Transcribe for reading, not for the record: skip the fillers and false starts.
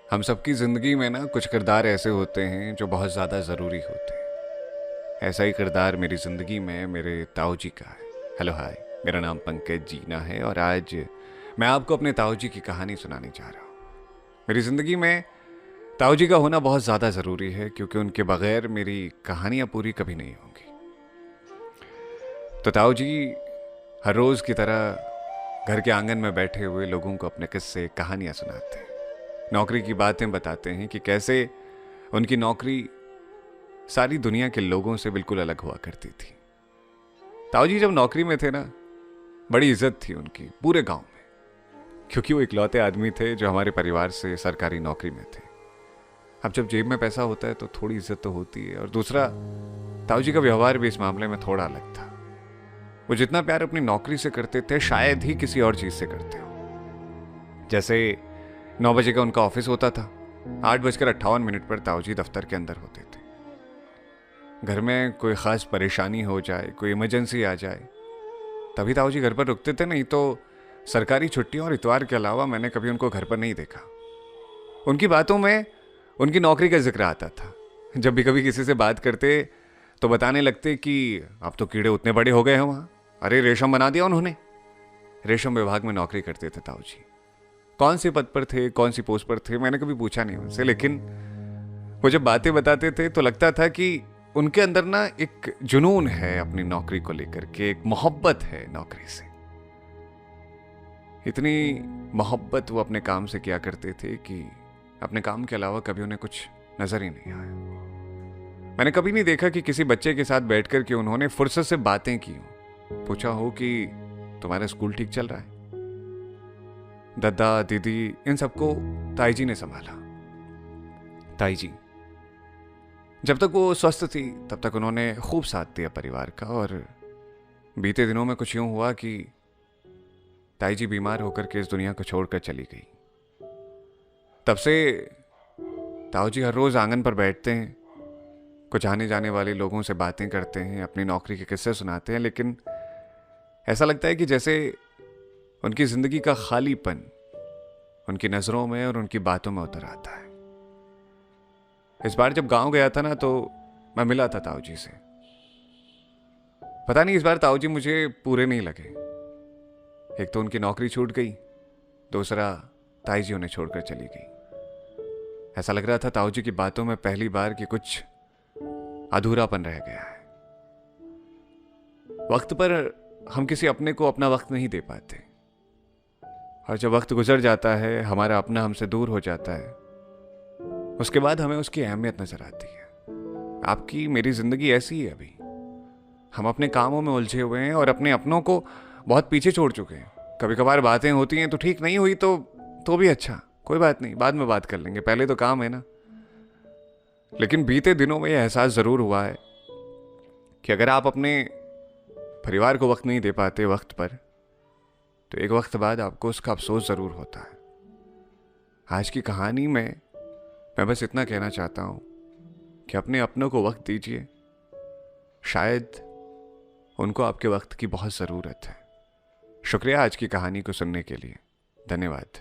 हम सबकी ज़िंदगी में ना कुछ किरदार ऐसे होते हैं जो बहुत ज़्यादा ज़रूरी होते हैं। ऐसा ही किरदार मेरी ज़िंदगी में मेरे ताऊ जी का है। हेलो हाय, मेरा नाम पंकज जीना है और आज मैं आपको अपने ताऊ जी की कहानी सुनाने जा रहा हूँ। मेरी ज़िंदगी में ताऊ जी का होना बहुत ज़्यादा ज़रूरी है क्योंकि उनके बगैर मेरी कहानियाँ पूरी कभी नहीं होंगी। तो ताऊ जी हर रोज़ की तरह घर के आंगन में बैठे हुए लोगों को अपने किस्से कहानियाँ सुनाते हैं, नौकरी की बातें बताते हैं कि कैसे उनकी नौकरी सारी दुनिया के लोगों से बिल्कुल अलग हुआ करती थी। ताऊ जी जब नौकरी में थे ना, बड़ी इज्जत थी उनकी पूरे गांव में, क्योंकि वो इकलौते आदमी थे जो हमारे परिवार से सरकारी नौकरी में थे। अब जब जेब में पैसा होता है तो थोड़ी इज्जत तो होती है। और दूसरा, ताऊ जी का व्यवहार भी इस मामले में थोड़ा अलग था। वो जितना प्यार अपनी नौकरी से करते थे शायद ही किसी और चीज से करते हो। जैसे 9 बजे का उनका ऑफिस होता था, 8:58 पर ताऊ जी दफ्तर के अंदर होते थे। घर में कोई खास परेशानी हो जाए, कोई इमरजेंसी आ जाए, तभी ताऊ जी घर पर रुकते थे, नहीं तो सरकारी छुट्टियों और इतवार के अलावा मैंने कभी उनको घर पर नहीं देखा। उनकी बातों में उनकी नौकरी का जिक्र आता था। जब भी कभी किसी से बात करते तो बताने लगते कि अब तो कीड़े उतने बड़े हो गए हैं वहाँ, अरे रेशम बना दिया उन्होंने। रेशम विभाग में नौकरी करते थे ताऊ जी। कौन से पद पर थे, कौन सी पोस्ट पर थे, मैंने कभी पूछा नहीं उनसे, लेकिन वो जब बातें बताते थे तो लगता था कि उनके अंदर ना एक जुनून है अपनी नौकरी को लेकर के, एक मोहब्बत है नौकरी से। इतनी मोहब्बत वो अपने काम से किया करते थे कि अपने काम के अलावा कभी उन्हें कुछ नजर ही नहीं आया। मैंने कभी नहीं देखा कि किसी बच्चे के साथ बैठकर के उन्होंने फुर्सत से बातें की हो, पूछा हो कि तुम्हारा स्कूल ठीक चल रहा है। दादा दीदी इन सबको ताई जी ने संभाला। ताई जी जब तक वो स्वस्थ थी तब तक उन्होंने खूब साथ दिया परिवार का, और बीते दिनों में कुछ यूं हुआ कि ताई जी बीमार होकर के इस दुनिया को छोड़कर चली गई। तब से ताऊ जी हर रोज आंगन पर बैठते हैं, कुछ आने जाने वाले लोगों से बातें करते हैं, अपनी नौकरी के किस्से सुनाते हैं, लेकिन ऐसा लगता है कि जैसे उनकी जिंदगी का खालीपन उनकी नजरों में और उनकी बातों में उतर आता है। इस बार जब गांव गया था ना, तो मैं मिला था ताऊ जी से। पता नहीं इस बार ताऊ जी मुझे पूरे नहीं लगे। एक तो उनकी नौकरी छूट गई, दूसरा ताई जी उन्हें छोड़कर चली गई। ऐसा लग रहा था ताऊ जी की बातों में पहली बार कि कुछ अधूरापन रह गया है। वक्त पर हम किसी अपने को अपना वक्त नहीं दे पाते, और जब वक्त गुजर जाता है, हमारा अपना हमसे दूर हो जाता है, उसके बाद हमें उसकी अहमियत नजर आती है। आपकी मेरी जिंदगी ऐसी ही है अभी। हम अपने कामों में उलझे हुए हैं और अपने अपनों को बहुत पीछे छोड़ चुके हैं। कभी कभार बातें होती हैं तो ठीक नहीं हुई तो भी अच्छा, कोई बात नहीं, बाद में बात कर लेंगे, पहले तो काम है ना। लेकिन बीते दिनों में यह एहसास जरूर हुआ है कि अगर आप अपने परिवार को वक्त नहीं दे पाते वक्त पर, तो एक वक्त बाद आपको उसका अफसोस जरूर होता है। आज की कहानी में मैं बस इतना कहना चाहता हूं कि अपने अपनों को वक्त दीजिए, शायद उनको आपके वक्त की बहुत ज़रूरत है। शुक्रिया आज की कहानी को सुनने के लिए, धन्यवाद।